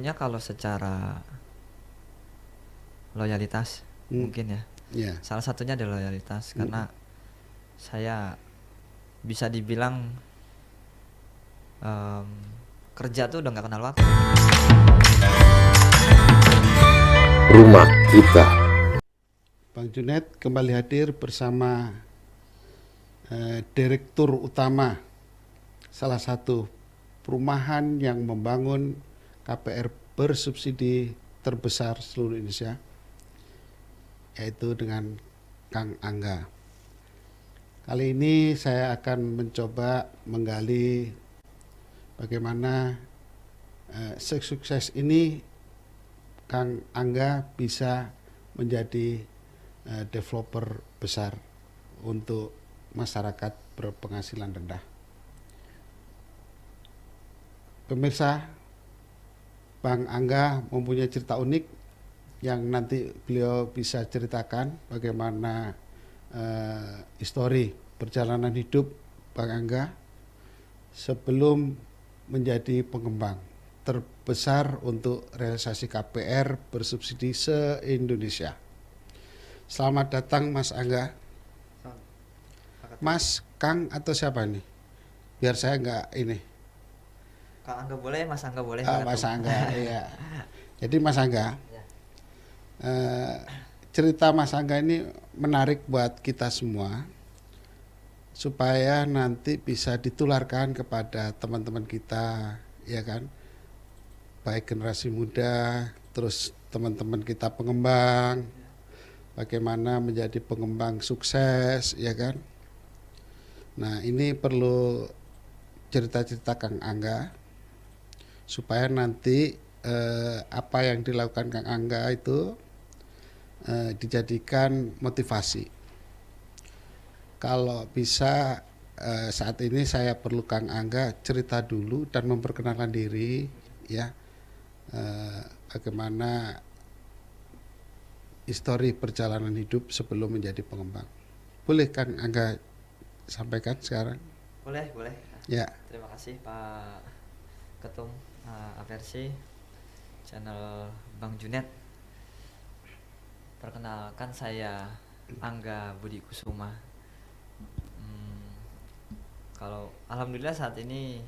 Sebetulnya kalau secara loyalitas Hmm, mungkin ya. ya. Salah satunya adalah loyalitas Hmm. karena saya bisa dibilang em, kerja tuh udah nggak kenal waktu. Rumah kita. Bang Junet kembali hadir bersama Direktur Utama salah satu perumahan yang membangun KPR bersubsidi terbesar seluruh Indonesia, yaitu dengan Kang Angga. Kali ini saya akan mencoba menggali bagaimana sukses ini Kang Angga bisa menjadi developer besar untuk masyarakat berpenghasilan rendah. Pemirsa, Bang Angga mempunyai cerita unik yang nanti beliau bisa ceritakan bagaimana histori perjalanan hidup Bang Angga sebelum menjadi pengembang terbesar untuk realisasi KPR bersubsidi se-Indonesia. Selamat datang Mas Angga. Mas, Kang atau siapa nih? Biar saya nggak ini. Kang Angga boleh, Mas Angga boleh. Mas Angga, iya. Jadi Mas Angga, Ya. cerita Mas Angga ini menarik buat kita semua, supaya nanti bisa ditularkan kepada teman-teman kita, ya kan? Baik generasi muda, terus teman-teman kita pengembang, bagaimana menjadi pengembang sukses, ya kan? Nah, ini perlu cerita-cerita Kang Angga supaya nanti apa yang dilakukan Kang Angga itu dijadikan motivasi. Kalau bisa saat ini saya perlu Kang Angga cerita dulu dan memperkenalkan diri, ya, bagaimana histori perjalanan hidup sebelum menjadi pengembang. Boleh Kang Angga sampaikan sekarang? Boleh, boleh. Ya. Terima kasih Pak Ketum Aversi channel Bang Junet. Perkenalkan saya Angga Budi Kusuma. Kalau alhamdulillah saat ini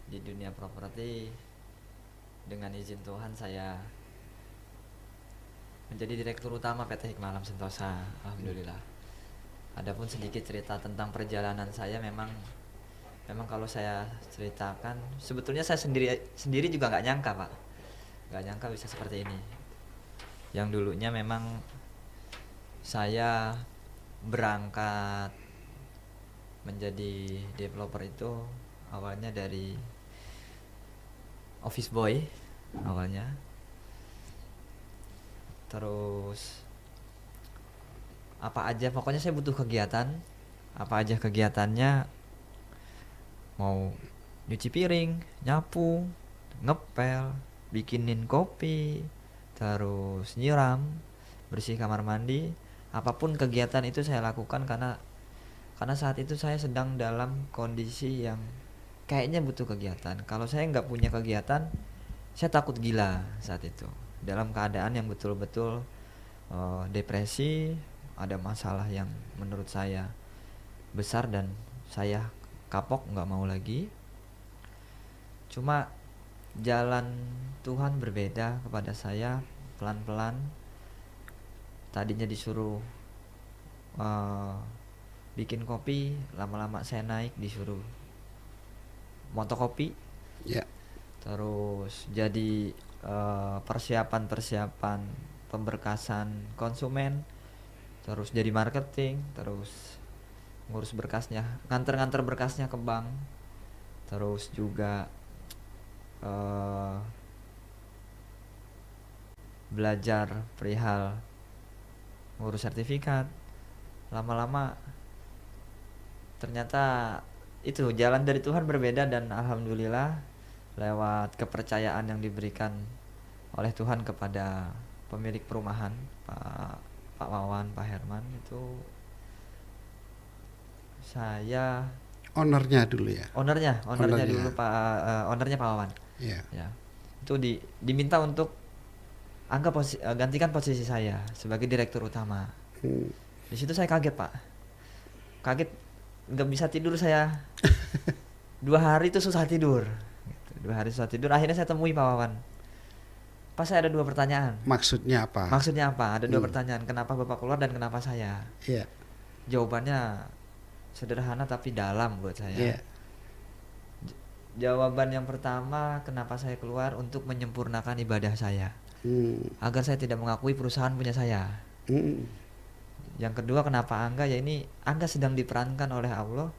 di dunia properti dengan izin Tuhan saya menjadi direktur utama PT Hikmah Alam Sentosa. Alhamdulillah. Adapun sedikit cerita tentang perjalanan saya, memang kalau saya ceritakan, sebetulnya saya sendiri juga nggak nyangka Pak, nggak nyangka bisa seperti ini. Yang dulunya memang saya berangkat menjadi developer itu awalnya dari office boy awalnya, terus apa aja pokoknya saya butuh kegiatan, apa aja kegiatannya, mau nyuci piring, nyapu, ngepel, bikinin kopi, terus nyiram, bersih kamar mandi, apapun kegiatan itu saya lakukan karena saat itu saya sedang dalam kondisi yang kayaknya butuh kegiatan. Kalau saya nggak punya kegiatan, saya takut gila saat itu. Dalam keadaan yang betul-betul depresi, ada masalah yang menurut saya besar dan saya kapok, nggak mau lagi. Cuma jalan Tuhan berbeda kepada saya, pelan-pelan. Tadinya disuruh bikin kopi, lama-lama saya naik disuruh motokopi. Ya. Terus jadi persiapan pemberkasan konsumen, terus jadi marketing, terus ngurus berkasnya, nganter berkasnya ke bank, terus juga belajar perihal ngurus sertifikat. Lama-lama ternyata itu jalan dari Tuhan berbeda, dan alhamdulillah lewat kepercayaan yang diberikan oleh Tuhan kepada pemilik perumahan, Pak Wawan, Pak Herman, itu saya Ownernya dulu ya. ownernya Ownernya. dulu Pak ownernya Pak Wawan. Ya. Ya. itu diminta untuk Angga gantikan posisi saya sebagai direktur utama. Hmm. Di situ saya kaget Pak, kaget, nggak bisa tidur saya. 2 hari itu susah tidur gitu. 2 hari susah tidur, akhirnya saya temui Pak Wawan. Pas saya ada 2 pertanyaan. Maksudnya apa? Maksudnya apa? Ada 2 pertanyaan. Kenapa Bapak keluar dan kenapa saya? Iya. Jawabannya sederhana tapi dalam buat saya. Iya. Jawaban yang pertama, kenapa saya keluar, untuk menyempurnakan ibadah saya, agar saya tidak mengakui perusahaan punya saya. Yang kedua, kenapa Angga, ya ini Angga sedang diperankan oleh Allah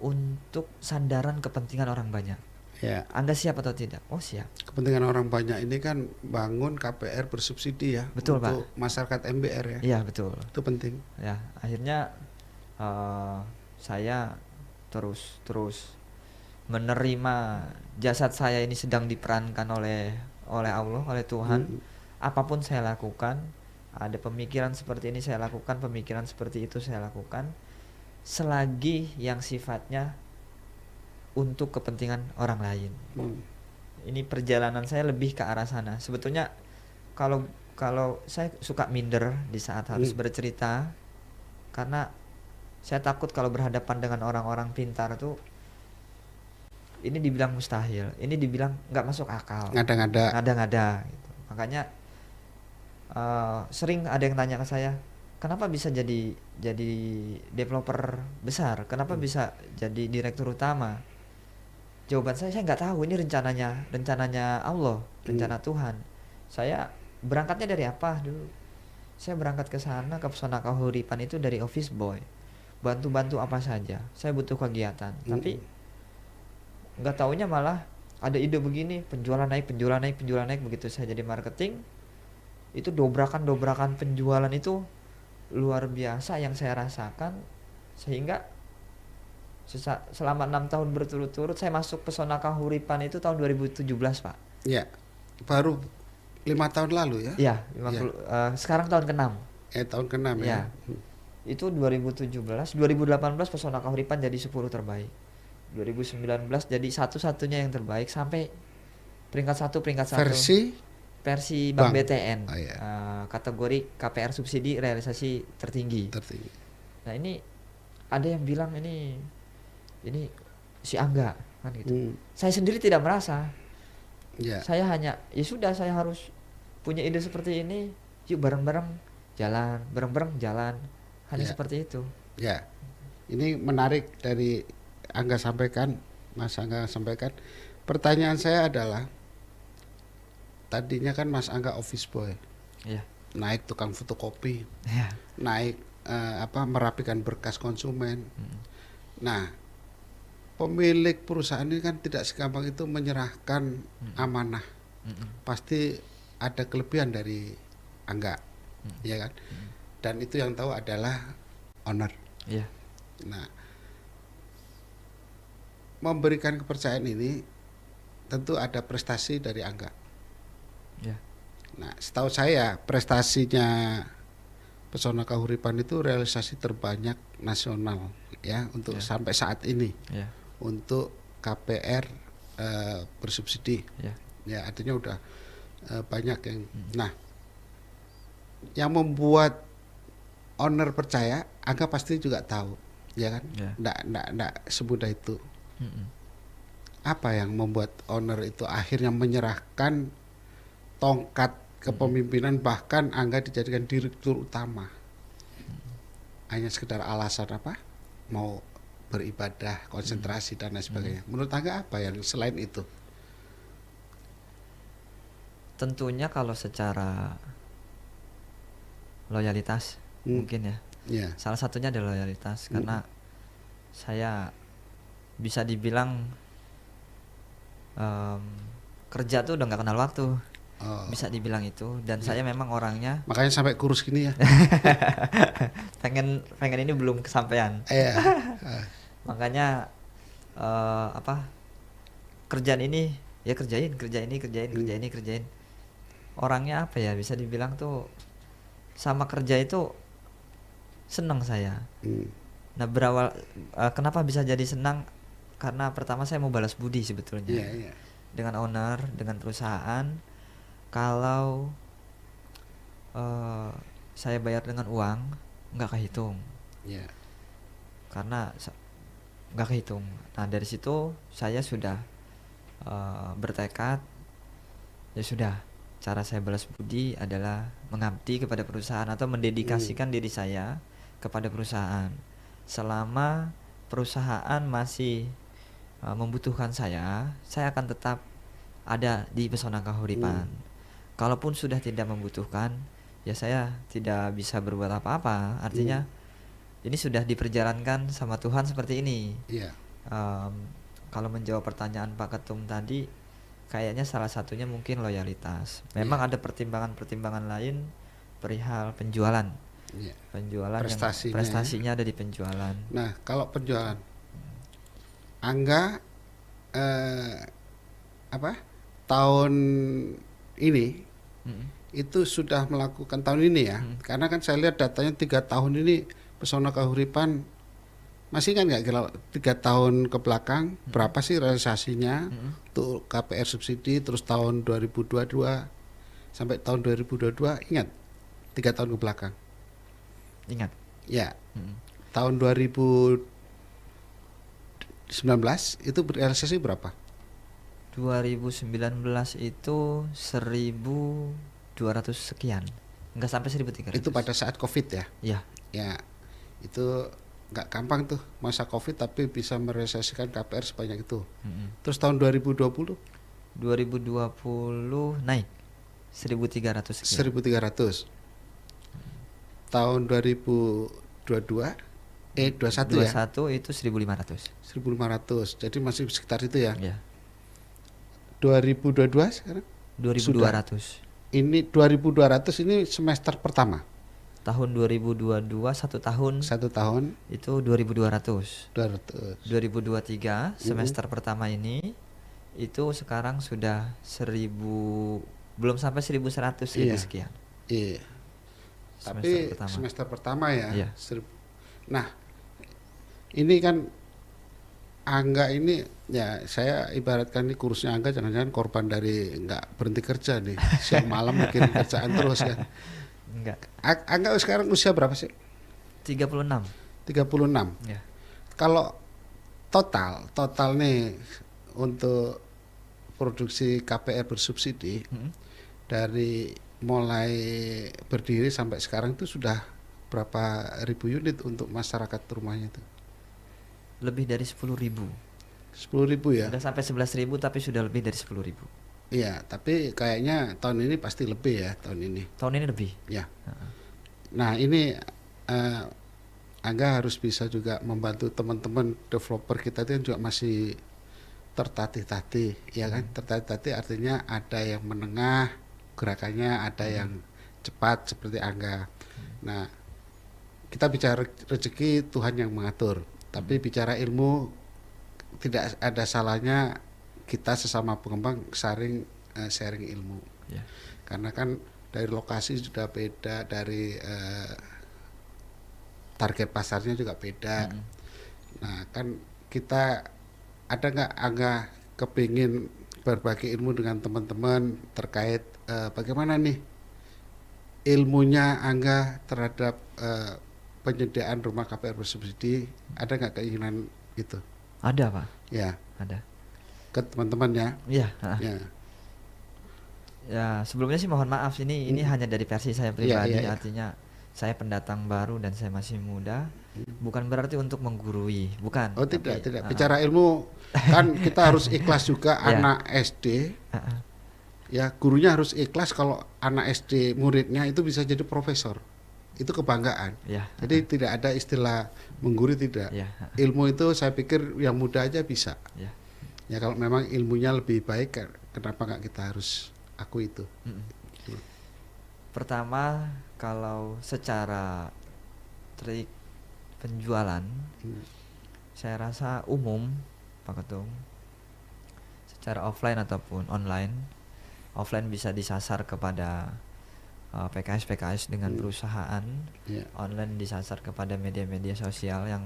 untuk sandaran kepentingan orang banyak. Ya. Angga siap atau tidak? Oh siap. Kepentingan orang banyak ini kan bangun KPR bersubsidi ya. Betul, untuk masyarakat MBR ya. Iya betul. Itu penting. Ya akhirnya saya terus menerima jasad saya ini sedang diperankan oleh Allah, oleh Tuhan. Apapun saya lakukan, ada pemikiran seperti ini saya lakukan, pemikiran seperti itu saya lakukan, selagi yang sifatnya untuk kepentingan orang lain. Ini perjalanan saya lebih ke arah sana. Sebetulnya kalau saya suka minder di saat harus bercerita, karena saya takut kalau berhadapan dengan orang-orang pintar tuh ini dibilang mustahil, ini dibilang nggak masuk akal, ngada-ngada gitu. Makanya sering ada yang tanya ke saya, kenapa bisa jadi developer besar, kenapa bisa jadi direktur utama? Jawaban saya nggak tahu, ini rencananya Allah, rencana Tuhan. Saya berangkatnya dari apa dulu? Saya berangkat ke sana, ke Pesona Kahuripan itu dari office boy, bantu-bantu apa saja. Saya butuh kegiatan, tapi nggak taunya malah ada ide begini, penjualan naik begitu. Saya jadi marketing, itu dobrakan penjualan itu luar biasa yang saya rasakan, sehingga selama 6 tahun berturut-turut saya masuk Pesona Kahuripan itu tahun 2017 Pak. Ya, baru 5 tahun lalu ya? Iya, sekarang tahun ke-6. Tahun ke-6 ya. Itu 2017, 2018 Pesona Kahuripan jadi 10 terbaik. 2019 jadi satu-satunya yang terbaik sampai peringkat 1. Versi Bank BTN. Oh, iya. Kategori KPR subsidi realisasi tertinggi. Nah, ini ada yang bilang ini si Angga kan gitu. Saya sendiri tidak merasa. Saya hanya ya sudah, saya harus punya ide seperti ini, yuk bareng-bareng jalan. Hanya seperti itu. Ya. Ini menarik dari Angga sampaikan, Mas Angga sampaikan. Pertanyaan saya adalah, tadinya kan Mas Angga office boy. Iya. Naik tukang fotokopi. Iya. Naik merapikan berkas konsumen. Nah, pemilik perusahaan ini kan tidak segampang itu menyerahkan amanah. Pasti ada kelebihan dari Angga, ya kan? Dan itu yang tahu adalah owner. Iya. Nah, memberikan kepercayaan ini tentu ada prestasi dari Angga. Iya. Nah, setahu saya prestasinya Pesona Kahuripan itu realisasi terbanyak nasional ya untuk sampai saat ini. Yeah. Untuk KPR bersubsidi. Yeah. Ya, artinya udah banyak yang. Nah, yang membuat owner percaya, Angga pasti juga tahu, ya kan? Yeah. Nggak semudah itu. Apa yang membuat owner itu akhirnya menyerahkan tongkat kepemimpinan, bahkan Angga dijadikan direktur utama? Hanya sekedar alasan apa? Mau beribadah, konsentrasi dan lain sebagainya. Menurut Angga apa yang selain itu? Tentunya kalau secara loyalitas mungkin ya. Yeah. Salah satunya adalah loyalitas, karena saya bisa dibilang kerja tuh udah nggak kenal waktu. Bisa dibilang itu, dan saya memang orangnya, makanya sampai kurus gini ya. pengen ini belum kesampaian. Makanya kerjaan ini ya kerjain. Orangnya apa ya, bisa dibilang tuh sama kerja itu senang saya. Nah, berawal kenapa bisa jadi senang, karena pertama saya mau balas budi sebetulnya. dengan owner, dengan perusahaan, kalau saya bayar dengan uang nggak kehitung, Ya. karena nggak kehitung. Nah dari situ saya sudah bertekad, ya sudah, cara saya balas budi adalah mengabdi kepada perusahaan atau mendedikasikan diri saya kepada perusahaan. Selama perusahaan masih membutuhkan saya akan tetap ada di Pesona Kahuripan. Kalaupun sudah tidak membutuhkan, ya saya tidak bisa berbuat apa-apa. Artinya ini sudah diperjalankan sama Tuhan seperti ini. Iya. Kalau menjawab pertanyaan Pak Ketum tadi, kayaknya salah satunya mungkin loyalitas. Memang ada pertimbangan-pertimbangan lain perihal penjualan. Iya. Penjualan Prestasinya, yang prestasinya ada di penjualan. Nah, kalau penjualan, Angga tahun ini itu sudah melakukan tahun ini ya, karena kan saya lihat datanya 3 tahun ini Pesona Kahuripan masih kan nggak kira 3 tahun ke belakang berapa sih realisasinya untuk KPR subsidi, terus tahun 2022 sampai tahun 2022 ingat 3 tahun ke belakang Ingat. ya. Tahun 2019 itu realisasi berapa? 2019 itu 1.200 sekian, nggak sampai 1.300. Itu pada saat COVID ya? Ya. Ya, itu nggak gampang tuh masa COVID tapi bisa merealisasikan KPR sebanyak itu. Terus tahun 2020? 2020 naik 1.300 sekian. 1.300. Tahun 2022 21 ya? 21 itu 1.500. 1.500. Jadi masih sekitar itu ya. Ya. 2022 sekarang? 2.200. Ini 2.200 ini semester pertama. Tahun 2022 1 tahun. 1 tahun Itu 2.200. 200. 2023 semester pertama ini itu sekarang sudah 1.000, belum sampai 1.100, 1.000 Iya. sekian. Iya. Semester Tapi pertama. semester pertama ya. Iya. Nah, ini kan Angga ini ya, saya ibaratkan ini kurusnya Angga jangan-jangan korban dari nggak berhenti kerja nih, siang malam bikin kerjaan terus kan. Enggak. Angga sekarang usia berapa sih? 36. 36. Ya. Kalau total nih untuk produksi KPR bersubsidi dari mulai berdiri sampai sekarang itu sudah berapa ribu unit untuk masyarakat rumahnya itu? Lebih dari 10.000. 10.000 ya? Udah sampai 11.000 tapi sudah lebih dari 10.000. Iya, tapi kayaknya tahun ini pasti lebih ya, tahun ini. Tahun ini lebih. Ya. Nah, ini Angga harus bisa juga membantu teman-teman developer kita itu juga masih tertatih-tatih, ya kan? Tertatih-tatih artinya ada yang menengah gerakannya, ada yang cepat seperti Angga. Nah, kita bicara rezeki Tuhan yang mengatur, tapi bicara ilmu tidak ada salahnya kita sesama pengembang sharing ilmu. Ya. Karena kan dari lokasi sudah beda, dari target pasarnya juga beda. Nah, kan kita ada nggak Angga kepingin berbagi ilmu dengan teman-teman terkait bagaimana nih ilmunya Angga terhadap penyediaan rumah KPR bersubsidi, ada nggak keinginan itu? Ada, Pak. Ya, Ada. ke teman-teman ya. Iya. Ya. Ya, sebelumnya sih mohon maaf, ini hanya dari versi saya pribadi. iya. Artinya saya pendatang baru dan saya masih muda. Bukan berarti untuk menggurui, bukan. Oh tidak, Tapi, tidak. Bicara ilmu kan kita harus ikhlas juga. Ya. Anak SD, ya gurunya harus ikhlas kalau anak SD muridnya itu bisa jadi profesor. Itu kebanggaan. Ya. Jadi tidak ada istilah menggurui, tidak. Ya. Ilmu itu saya pikir yang muda aja bisa. Ya. Ya kalau memang ilmunya lebih baik, kenapa nggak kita harus akui itu? Pertama, kalau secara trik penjualan, saya rasa umum, Pak Ketum, secara offline ataupun online. Offline bisa disasar kepada PKS dengan perusahaan. Ya. Online disasar kepada media-media sosial yang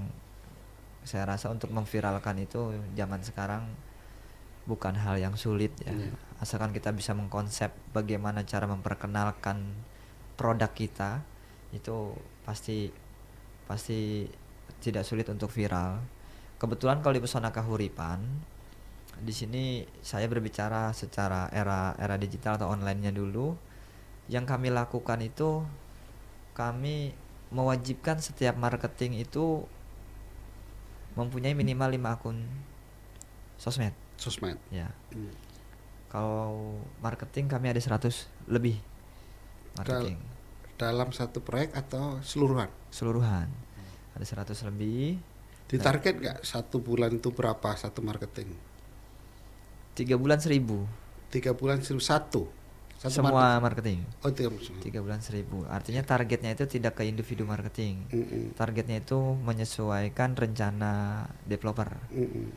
saya rasa untuk memviralkan itu zaman sekarang bukan hal yang sulit ya. Iya. Asalkan kita bisa mengkonsep bagaimana cara memperkenalkan produk kita, itu pasti pasti tidak sulit untuk viral. Kebetulan kalau di Pesona Kahuripan, di sini saya berbicara secara era digital atau online-nya dulu. Yang kami lakukan itu, kami mewajibkan setiap marketing itu mempunyai minimal 5 akun sosmed Sosmed. ya. Hmm. Kalau marketing kami ada 100 lebih marketing Dalam satu proyek atau seluruhan? keseluruhan. Ada 100 lebih. Ditarget nggak satu bulan itu berapa satu marketing? 3 bulan 1.000 3 bulan satu semua marketing. Oh, 3 bulan 1.000. Artinya targetnya itu tidak ke individu marketing. Mm-mm. Targetnya itu menyesuaikan rencana developer. Mm-mm.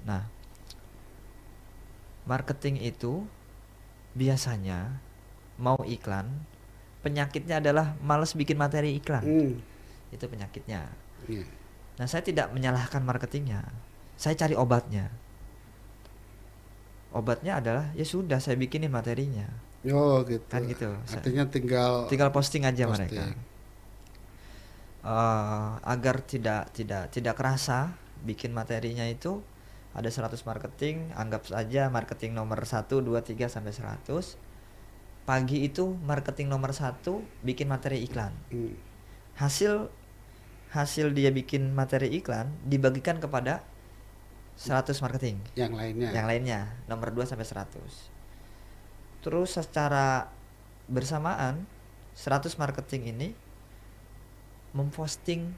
Nah, marketing itu biasanya mau iklan, penyakitnya adalah males bikin materi iklan. Itu penyakitnya. Iya. Nah, saya tidak menyalahkan marketingnya. Saya cari obatnya. Obatnya adalah ya sudah saya bikinin materinya. Oh gitu. Kan gitu. Artinya Tinggal posting aja posting. mereka. Agar tidak kerasa bikin materinya itu ada 100 marketing, anggap saja marketing nomor 1, 2, 3 sampai 100. Pagi itu marketing nomor 1 bikin materi iklan. Hasil dia bikin materi iklan dibagikan kepada 100 marketing. Yang lainnya Nomor 2 sampai 100. Terus secara bersamaan 100 marketing ini memposting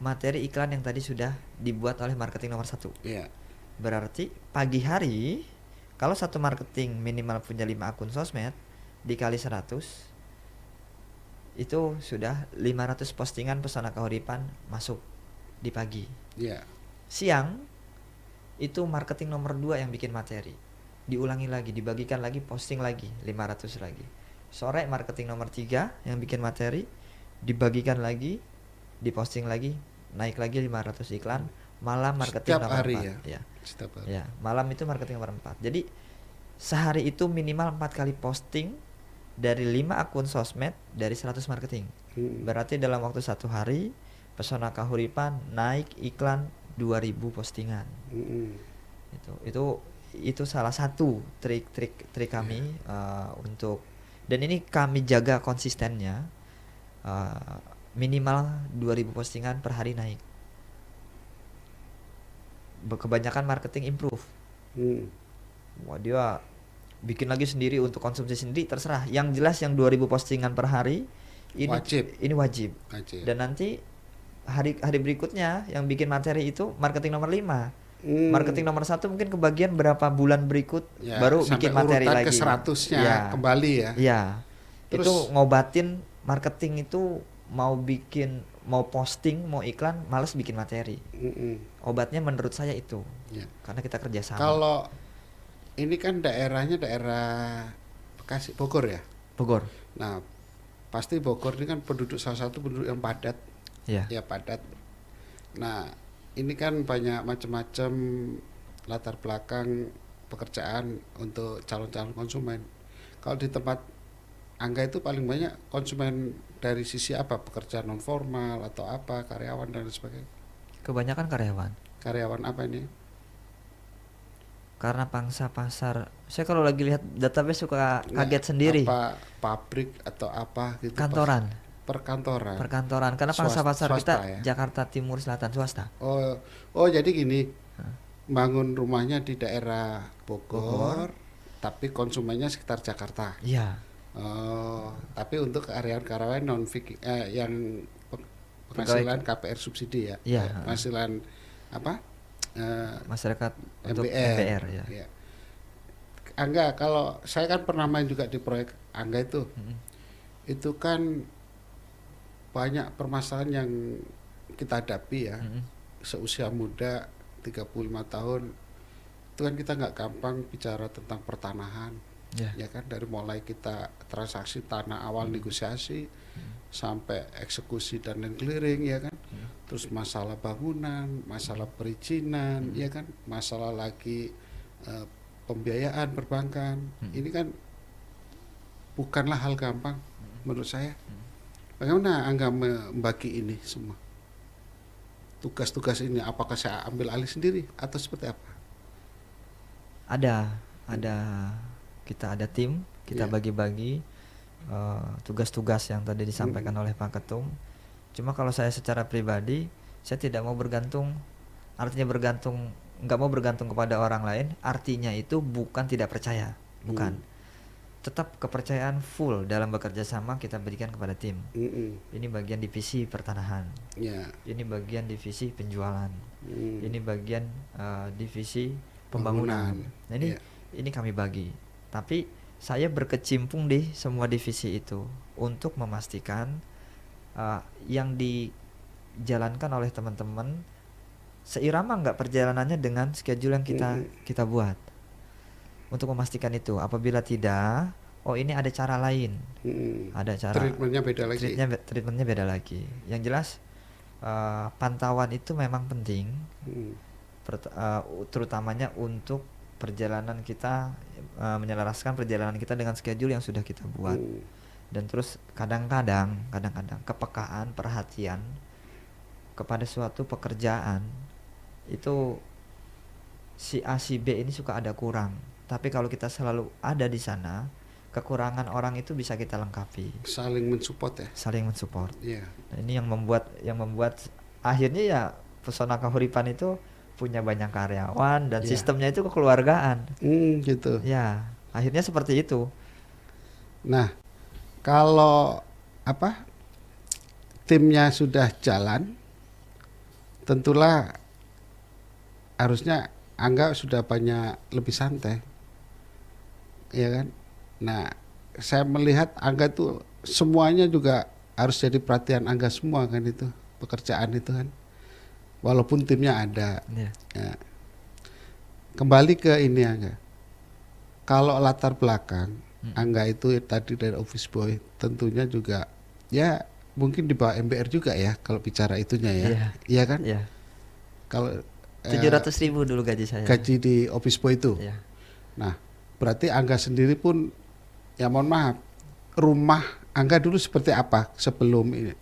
materi iklan yang tadi sudah dibuat oleh marketing nomor 1. Iya. Berarti pagi hari kalau satu marketing minimal punya 5 akun sosmed dikali 100 itu sudah 500 postingan Pesona Kahuripan masuk di pagi. Iya. Siang itu marketing nomor 2 yang bikin materi. Diulangi lagi, dibagikan lagi, posting lagi 500 lagi. Sore marketing nomor 3 yang bikin materi, dibagikan lagi, diposting lagi, naik lagi 500 iklan. Malam marketing Setiap nomor hari 4 ya? Setiap hari. Ya, malam itu marketing nomor 4. Jadi sehari itu minimal 4 kali posting dari 5 akun sosmed dari 100 marketing. Berarti dalam waktu 1 hari Pesona Kahuripan naik iklan 2000 postingan. Itu salah satu trik kami untuk, dan ini kami jaga konsistennya, minimal 2000 postingan per hari naik. Kebanyakan marketing improve. Wah, dia bikin lagi sendiri untuk konsumsi sendiri, terserah. Yang jelas yang 2000 postingan per hari ini wajib. Dan nanti hari berikutnya yang bikin materi itu marketing nomor 5. Marketing nomor 1 mungkin kebagian berapa bulan berikut ya, baru bikin materi lagi. Ke 100-nya ya. Kembali ya. Iya. Terus, itu ngobatin marketing itu mau posting, mau iklan, males bikin materi. Obatnya menurut saya itu. Ya. Karena kita kerjasama. Kalau ini kan daerahnya daerah Bekasi, Bogor ya? Bogor. Nah, pasti Bogor ini kan salah satu penduduk yang padat. Iya. Ya, padat. Nah, ini kan banyak macam-macam latar belakang pekerjaan untuk calon-calon konsumen. Kalau di tempat Angga itu paling banyak konsumen dari sisi apa? Pekerja non formal atau apa, karyawan dan sebagainya? Kebanyakan karyawan. Karyawan apa ini? Karena pangsa pasar, saya kalau lagi lihat database suka kaget sendiri. Apa pabrik atau apa gitu? Kantoran. Perkantoran. Karena pangsa pasar kita ya? Jakarta Timur Selatan, swasta. Oh jadi gini, bangun rumahnya di daerah Bogor, tapi konsumennya sekitar Jakarta. Iya. Tapi untuk karyawan yang penghasilan KPR subsidi ya. Iya. Penghasilan apa? Masyarakat untuk MPR ya. Angga, kalau saya kan pernah main juga di proyek Angga itu kan banyak permasalahan yang kita hadapi ya. Seusia muda 35 tahun itu kan kita nggak gampang bicara tentang pertanahan. Ya kan, dari mulai kita transaksi tanah awal negosiasi sampai eksekusi dan land clearing ya kan. terus masalah bangunan, masalah perizinan, ya kan, masalah lagi pembiayaan perbankan. Ini kan bukanlah hal gampang menurut saya. Bagaimana Angga membagi ini semua? Tugas-tugas ini apakah saya ambil alih sendiri atau seperti apa? Ada kita ada tim, kita Iya. bagi-bagi tugas-tugas yang tadi disampaikan oleh Pak Ketum. Cuma kalau saya secara pribadi, saya tidak mau bergantung, artinya nggak mau bergantung kepada orang lain. Artinya itu bukan tidak percaya, bukan. Tetap kepercayaan full dalam bekerja sama kita berikan kepada tim. Ini bagian divisi pertanahan, Ya. ini bagian divisi penjualan, ini bagian divisi Bangunan. pembangunan. Nah ini Iya. ini kami bagi. Tapi saya berkecimpung di semua divisi itu untuk memastikan yang dijalankan oleh teman-teman seirama nggak perjalanannya dengan schedule yang kita buat. Untuk memastikan itu, apabila tidak, oh ini ada cara lain, ada cara Treatmentnya beda lagi. treatmentnya beda lagi. Yang jelas pantauan itu memang penting, terutamanya untuk perjalanan kita, menyelaraskan perjalanan kita dengan schedule yang sudah kita buat. Dan terus kadang-kadang kepekaan, perhatian kepada suatu pekerjaan itu si A si B ini suka ada kurang. Tapi kalau kita selalu ada di sana, kekurangan orang itu bisa kita lengkapi. Saling mensupport ya. Saling mensupport. Iya. Nah, ini yang membuat akhirnya ya Pesona Kahuripan itu punya banyak karyawan dan Iya. sistemnya itu kekeluargaan. Gitu. Ya, akhirnya seperti itu. Nah, kalau timnya sudah jalan, tentulah harusnya Angga sudah banyak lebih santai, ya kan? Nah, saya melihat Angga tuh semuanya juga harus jadi perhatian Angga semua kan, itu pekerjaan itu kan, walaupun timnya ada. Ya. Ya. Kembali ke ini Angga, kalau latar belakang Angga itu tadi dari office boy, tentunya juga ya mungkin di bawah MBR juga ya kalau bicara itunya ya. Iya. Iya kan? Ya. Kalau 700.000 dulu gaji saya. gaji di office boy itu. Ya. Nah, berarti Angga sendiri pun ya mohon maaf, rumah Angga dulu seperti apa sebelum ini?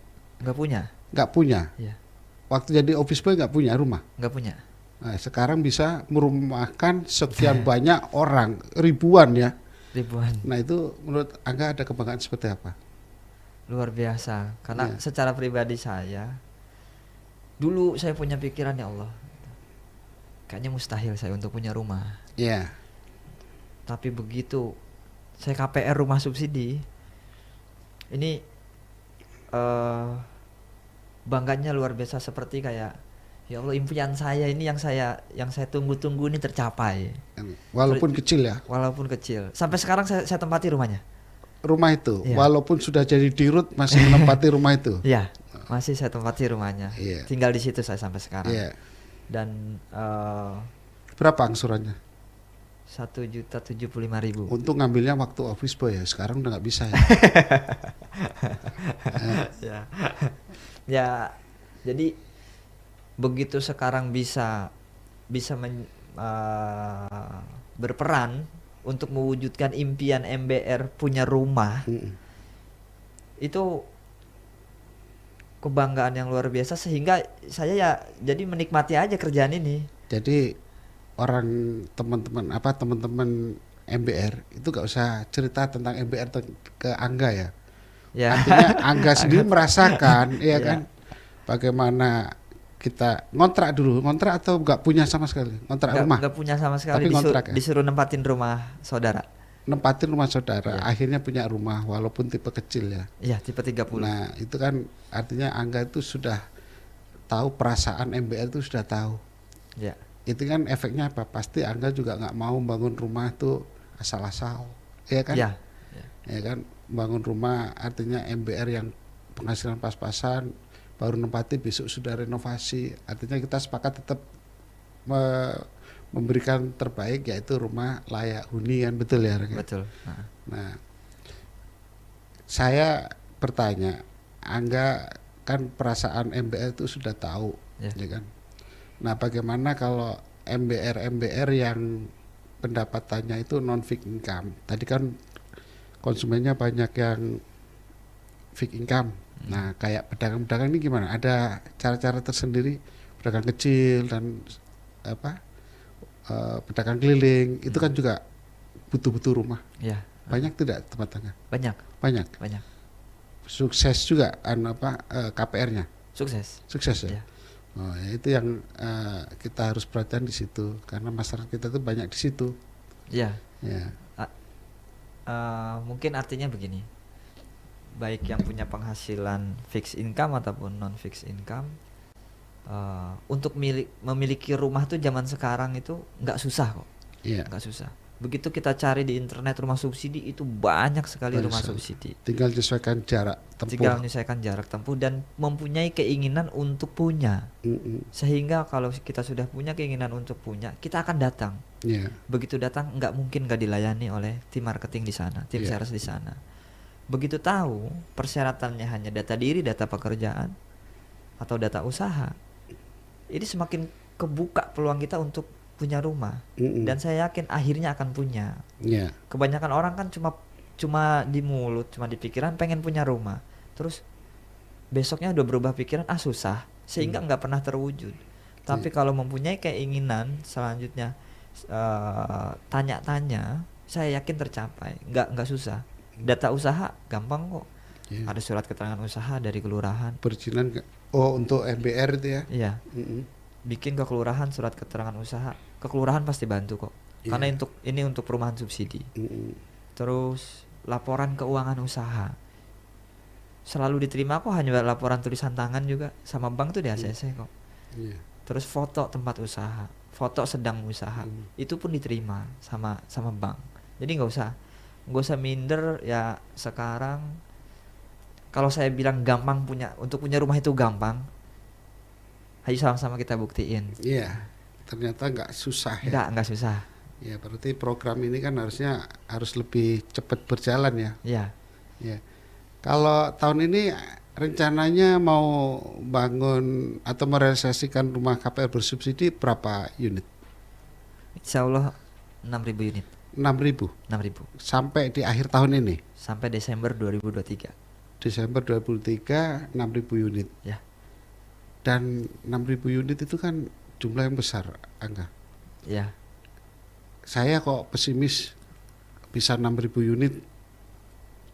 Nggak punya. Nggak punya. Ya. Waktu jadi office boy nggak punya rumah. Nggak punya. Nah, sekarang bisa merumahkan sekian banyak orang, ribuan ya. Ribuan. Nah, itu menurut Angga ada kebanggaan seperti apa? Luar biasa. Karena Iya. secara pribadi saya, dulu saya punya pikiran, ya Allah, kayaknya mustahil saya untuk punya rumah. Iya. Tapi begitu saya KPR rumah subsidi, ini bangganya luar biasa, seperti kayak ya Allah, impian saya ini yang saya tunggu-tunggu ini tercapai. Walaupun kecil ya. Walaupun kecil. Sampai sekarang saya tempati rumahnya. Rumah itu, Iya. walaupun sudah jadi dirut masih menempati rumah itu. Iya, masih saya tempati rumahnya. Iya. Tinggal di situ saya sampai sekarang. Iya. Dan Berapa angsurannya? 1.075.000. Untuk ngambilnya waktu office boy ya, sekarang udah nggak bisa ya. Ya. Ya, jadi begitu sekarang bisa berperan untuk mewujudkan impian MBR punya rumah, itu kebanggaan yang luar biasa, sehingga saya ya jadi menikmati aja kerjaan ini. Jadi teman-teman MBR itu gak usah cerita tentang MBR ke Angga ya. Ya. Artinya Angga sendiri merasakan, ya Ya. kan, bagaimana kita ngontrak atau nggak punya sama sekali ngontrak rumah, Nggak punya sama sekali, Tapi ngontrak ya? disuruh nempatin rumah saudara. nempatin rumah saudara, Iya. akhirnya punya rumah walaupun tipe kecil ya. Iya, tipe 30. Nah itu kan artinya Angga itu sudah tahu perasaan MBR itu, sudah tahu. Ya. Itu kan efeknya apa? Pasti Angga juga nggak mau bangun rumah itu asal-asal, ya kan? Ya. Ya kan, bangun rumah artinya MBR yang penghasilan pas-pasan, baru nempati besok sudah renovasi. Artinya kita sepakat tetap memberikan terbaik, yaitu rumah layak huni kan, betul ya? Rek? Betul. Nah, saya bertanya, Angga kan perasaan MBR itu sudah tahu, Ya. ya kan. Nah, bagaimana kalau MBR yang pendapatannya itu non fixed income? Tadi kan konsumennya banyak yang fixed income. Nah, kayak pedagang-pedagang ini gimana? Ada cara-cara tersendiri, pedagang kecil dan apa? Pedagang keliling itu kan juga butuh rumah. Ya. Banyak tidak tempat tangga? Banyak. Banyak. Sukses juga KPR-nya. Sukses. Sukses ya. Ya. Oh, ya itu yang kita harus perhatian di situ karena masyarakat kita tuh banyak di situ. Ya. Ya. Mungkin artinya begini. Baik yang punya penghasilan fixed income ataupun non fixed income, untuk memiliki rumah tuh zaman sekarang itu nggak susah kok. Iya. Nggak susah. Begitu kita cari di internet rumah subsidi itu banyak sekali rumah subsidi. Tinggal menyesuaikan jarak tempuh. Tinggal menyesuaikan jarak tempuh dan mempunyai keinginan untuk punya. Sehingga kalau kita sudah punya keinginan untuk punya, kita akan datang. Iya. Begitu datang nggak mungkin nggak dilayani oleh tim marketing di sana, tim Iya. sales di sana. Begitu tahu persyaratannya hanya data diri, data pekerjaan atau data usaha, ini semakin kebuka peluang kita untuk punya rumah. Dan saya yakin akhirnya akan punya. Iya. Kebanyakan orang kan cuma di mulut, cuma di pikiran pengen punya rumah, terus besoknya udah berubah pikiran, susah, sehingga nggak pernah terwujud. Tapi kalau mempunyai keinginan selanjutnya, tanya-tanya, saya yakin tercapai. Nggak susah. Data usaha gampang kok. Iya. Ada surat keterangan usaha dari kelurahan. Perizinan untuk MBR itu ya. Iya. Bikin ke kelurahan surat keterangan usaha. Ke kelurahan pasti bantu kok. Iya. Karena ini untuk perumahan subsidi. Terus laporan keuangan usaha selalu diterima kok, hanya laporan tulisan tangan juga sama bank tuh di ACC kok. Iya. Terus foto tempat usaha, foto sedang usaha, itu pun diterima sama bank. Jadi nggak usah minder ya. Sekarang kalau saya bilang gampang untuk punya rumah itu gampang, ayo sama-sama kita buktiin. Iya. Ternyata nggak susah ya. Nggak susah. Ya, berarti program ini kan harus lebih cepat berjalan ya. Iya. Ya. Kalau tahun ini rencananya mau bangun atau merealisasikan rumah KPR bersubsidi berapa unit? Insya Allah 6.000 unit. 6.000 sampai di akhir tahun ini. Sampai Desember 2023. Desember 2023 6.000 unit. Ya. Dan 6.000 unit itu kan jumlah yang besar, Angga. Ya. Saya kok pesimis bisa 6.000 unit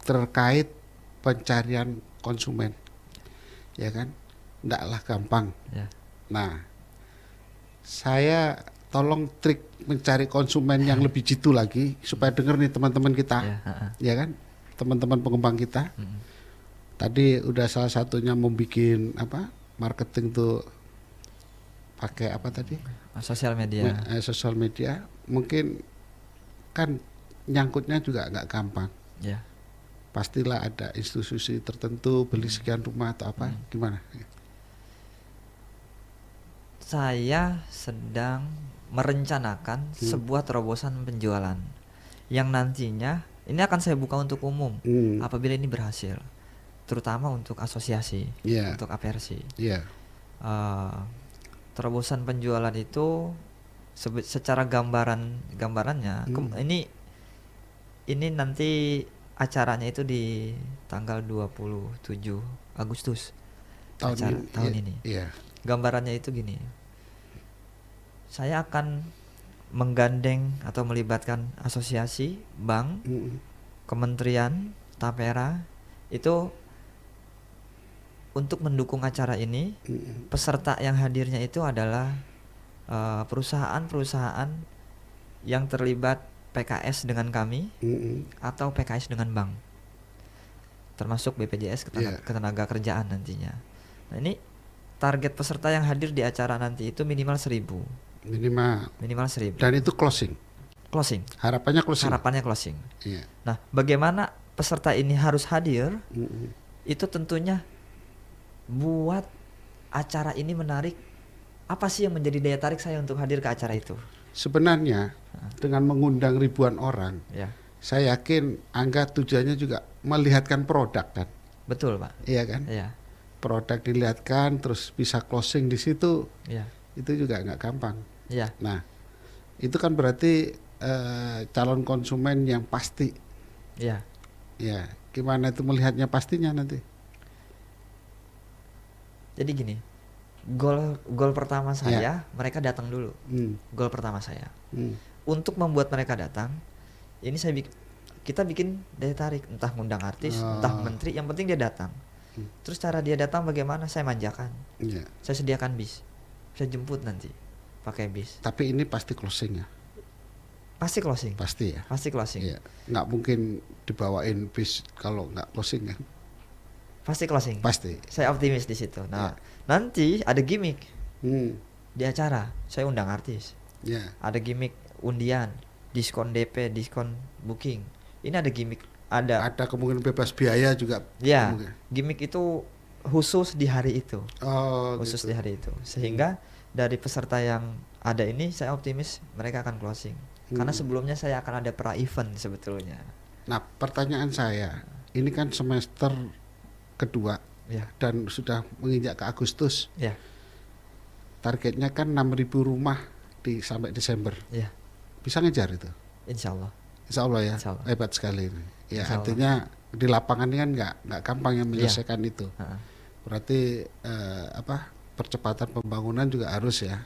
terkait pencarian konsumen. Ya kan? Ndaklah gampang. Ya. Nah, saya tolong trik mencari konsumen yang lebih jitu lagi supaya denger nih teman-teman kita. Ya kan? Teman-teman pengembang kita. Tadi udah salah satunya membikin marketing tuh pakai apa tadi? Sosial media. Sosial media. Mungkin kan nyangkutnya juga nggak gampang. Ya. Pastilah ada institusi tertentu beli sekian rumah atau apa, gimana? Saya sedang merencanakan sebuah terobosan penjualan yang nantinya ini akan saya buka untuk umum apabila ini berhasil, terutama untuk asosiasi, untuk APRC. Terobosan penjualan itu secara gambarannya ini nanti acaranya itu di tanggal 27 Agustus tahun ini. Gambarannya itu gini. Saya akan menggandeng atau melibatkan asosiasi, bank, kementerian, Tapera itu untuk mendukung acara ini. Peserta yang hadirnya itu adalah perusahaan-perusahaan yang terlibat PKS dengan kami atau PKS dengan bank, termasuk BPJS ketenaga kerjaan nantinya. Nah, ini target peserta yang hadir di acara nanti itu minimal 1.000. Minimal 1.000. Dan itu closing. Harapannya closing. Iya. Nah, bagaimana peserta ini harus hadir? Itu tentunya buat acara ini menarik. Apa sih yang menjadi daya tarik saya untuk hadir ke acara itu? Sebenarnya dengan mengundang ribuan orang, saya yakin Angga tujuannya juga melihatkan produk kan. Betul, Pak. Iya kan? Iya. produk dilihatkan terus bisa closing di situ, Iya. itu juga nggak gampang. Iya. Nah, itu kan berarti calon konsumen yang pasti. Iya. Ya, gimana itu melihatnya pastinya nanti? Jadi gini, gol pertama saya, Ya. mereka datang dulu. Hmm, Gol pertama saya. hmm, Untuk membuat mereka datang, ini kita bikin daya tarik, entah ngundang artis, entah Oh. menteri, yang penting dia datang. Terus cara dia datang bagaimana? Saya manjakan. ya. Saya sediakan bis. Saya jemput nanti pakai bis. Tapi ini pasti closing ya, Pasti closing. pasti ya. Pasti closing. Iya, nggak mungkin dibawain bis kalau nggak closing kan? Pasti closing. Pasti. Saya optimis di situ. Nah, Ya. nanti ada gimmick Hmm, di acara. Saya undang artis. ya. Ada gimmick undian, diskon DP, diskon booking. Ini ada gimmick, ada. Ada kemungkinan bebas biaya juga. Ya, kemungkinan. gimmick itu khusus di hari itu. Oh, Khusus gitu. di hari itu. Sehingga dari peserta yang ada ini saya optimis mereka akan closing. Karena sebelumnya saya akan ada pra event sebetulnya. Nah, pertanyaan saya, ini kan semester kedua Ya, dan sudah menginjak ke Agustus. ya, Targetnya kan 6.000 rumah sampai Desember. ya. Bisa ngejar itu? Insya Allah. Insya Allah ya. Insya Allah. Hebat sekali ini. Ya, Insya Allah. artinya di lapangan ini kan nggak gampang yang menyelesaikan itu. Ha-ha. Berarti percepatan pembangunan juga harus ya,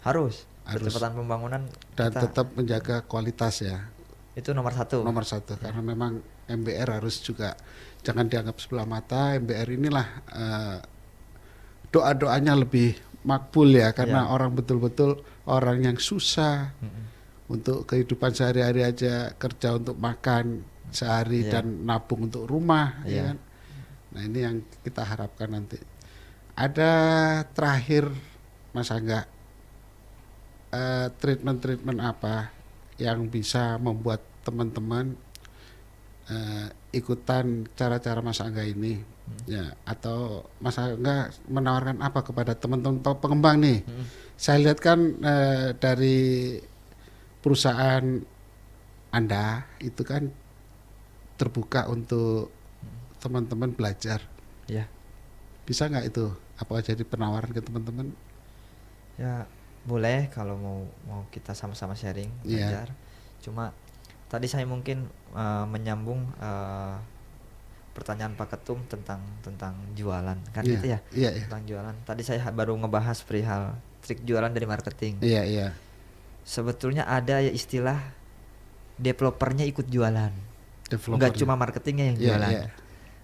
Harus. Harus. Percepatan pembangunan dan kita, tetap menjaga kualitas ya. itu nomor satu. Nomor satu, karena memang MBR harus juga jangan dianggap sebelah mata. MBR inilah doa-doanya lebih makbul ya, karena Ya. orang betul-betul orang yang susah untuk kehidupan sehari-hari aja, kerja untuk makan sehari Ya. dan nabung untuk rumah, ya Ya. kan? Nah, ini yang kita harapkan nanti. Ada terakhir, Mas Angga, treatment-treatment apa yang bisa membuat teman-teman ikutan cara-cara Mas Angga ini, ya? Atau Mas Angga menawarkan apa kepada teman-teman pengembang nih? Saya lihat kan dari perusahaan Anda itu kan terbuka untuk teman-teman belajar. Ya. Bisa nggak itu? Apa jadi penawaran ke teman-teman? Ya, boleh kalau mau kita sama-sama sharing, Iya. belajar. Cuma tadi saya mungkin menyambung pertanyaan Pak Ketum tentang jualan kan Iya, gitu ya. iya, iya. Tentang jualan. Tadi saya baru ngebahas perihal trik jualan dari marketing. Iya, iya. Sebetulnya ada ya istilah developernya ikut jualan. Developer. Enggak cuma marketingnya yang Iya, jualan. iya.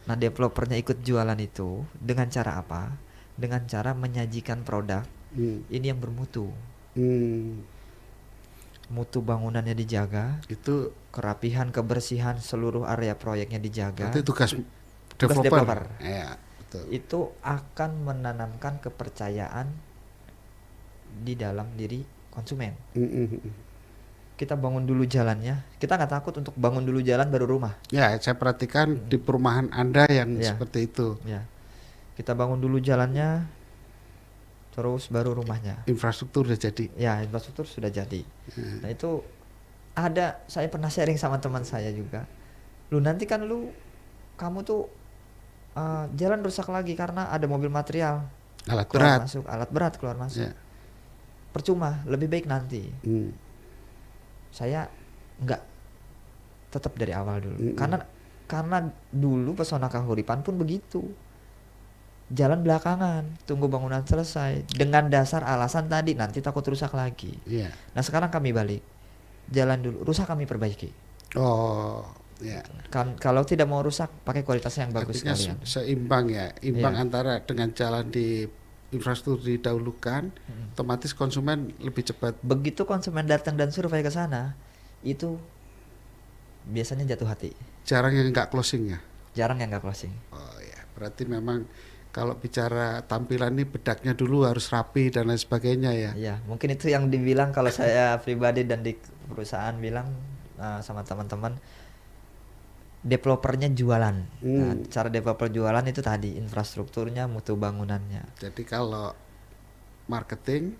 Nah, developernya ikut jualan itu dengan cara apa? Dengan cara menyajikan produk ini yang bermutu. Mutu bangunannya dijaga, Itu kerapihan, kebersihan seluruh area proyeknya dijaga. berarti tugas Tugas developer. Iya, betul. Itu akan menanamkan kepercayaan di dalam diri konsumen. Kita bangun dulu jalannya. Kita nggak takut untuk bangun dulu jalan baru rumah. Ya, saya perhatikan di perumahan Anda yang Iya. seperti itu. Ya, kita bangun dulu jalannya, terus baru rumahnya. Infrastruktur sudah jadi. Ya, infrastruktur sudah jadi. Nah, itu ada, saya pernah sharing sama teman saya juga. Lu nanti kan kamu tuh jalan rusak lagi karena ada mobil material Alat keluar berat. masuk, alat berat keluar masuk. Ya. Percuma, lebih baik nanti. Saya enggak, tetap dari awal dulu. Karena dulu Pesona Kahuripan pun begitu. Jalan belakangan, tunggu bangunan selesai dengan dasar alasan tadi nanti takut rusak lagi. Iya. Nah, sekarang kami balik. Jalan dulu, rusak kami perbaiki. Oh, ya. Kan kalau tidak mau rusak pakai kualitasnya yang bagus Artinya sekalian. seimbang ya, imbang Iya. antara dengan jalan di infrastruktur didahulukan, otomatis konsumen lebih cepat. Begitu konsumen datang dan survei ke sana, itu biasanya jatuh hati. Jarang yang nggak closing ya. Jarang yang nggak closing. Oh ya, berarti memang kalau bicara tampilan nih bedaknya dulu harus rapi dan lain sebagainya ya. Iya, mungkin itu yang dibilang kalau saya pribadi dan di perusahaan bilang sama teman-teman, developernya jualan. Nah, cara developer jualan itu tadi infrastrukturnya, mutu bangunannya. Jadi kalau marketing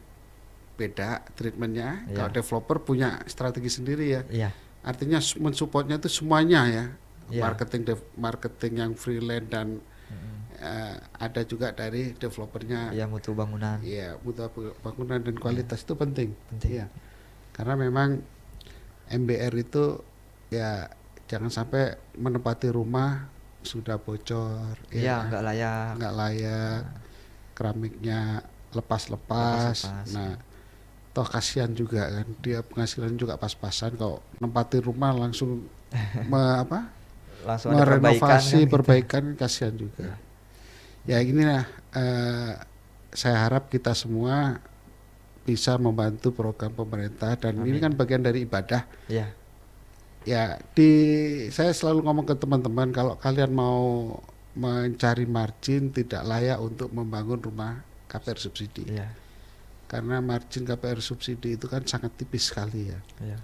beda treatmentnya, Iya. kalau developer punya strategi sendiri ya. Iya, Artinya mensupportnya itu semuanya ya. Iya. Marketing yang freelance dan ada juga dari developernya. Ya, mutu bangunan. Iya, mutu bangunan dan kualitas itu penting. Penting. Iya. Karena memang MBR itu ya jangan sampai menempati rumah sudah bocor, Iya, nggak layak. nggak layak, keramiknya lepas-lepas. Lepas-lepas. Nah, toh kasihan juga kan, dia penghasilan juga pas-pasan kalau nempati rumah langsung Langsung ada perbaikan merenovasi, kan, gitu. perbaikan kasihan juga. Ya inilah saya harap kita semua bisa membantu program pemerintah dan ini Amin. kan bagian dari ibadah. Iya. Ya saya selalu ngomong ke teman-teman kalau kalian mau mencari margin tidak layak untuk membangun rumah KPR subsidi. Iya. Karena margin KPR subsidi itu kan sangat tipis sekali ya. Iya.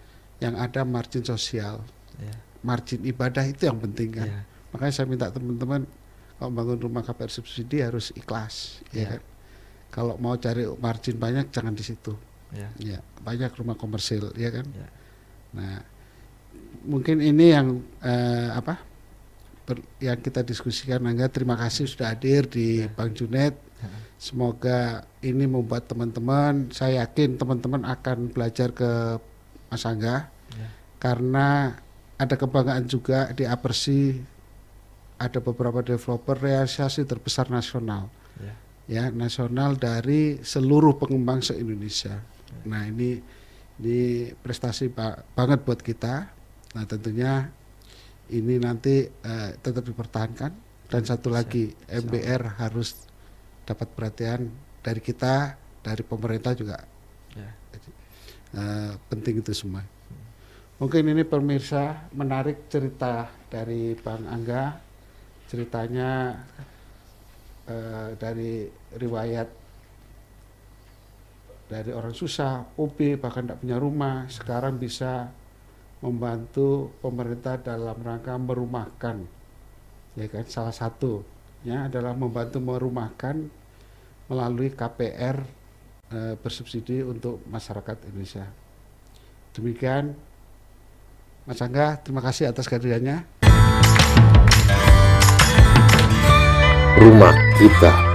Yang ada margin sosial, Iya. margin ibadah itu yang penting kan. Iya. Makanya saya minta teman-teman kalau bangun rumah KPR subsidi harus ikhlas, ya Iya. kan. Kalau mau cari margin banyak jangan di situ. Iya. Ya, banyak rumah komersil, ya kan. Iya. Nah, mungkin ini yang yang kita diskusikan. Angga, terima kasih sudah hadir di Bang Junet. Semoga ini membuat teman-teman, saya yakin teman-teman akan belajar ke Mas Angga. Iya. Karena ada kebanggaan juga di Apersi, ada beberapa developer realisasi terbesar nasional, Iya. ya nasional dari seluruh pengembang se-Indonesia. Nah ini prestasi banget buat kita. Nah tentunya ini nanti tetap dipertahankan dan satu lagi MBR harus dapat perhatian dari kita, dari pemerintah juga. Iya. Penting itu semua. Mungkin ini pemirsa menarik cerita dari Bang Angga, ceritanya dari riwayat dari orang susah, OB bahkan tidak punya rumah, sekarang bisa membantu pemerintah dalam rangka merumahkan, ya kan. Salah satunya adalah membantu merumahkan melalui KPR bersubsidi untuk masyarakat Indonesia. Demikian Mas Angga, terima kasih atas kehadirannya. Rumah kita.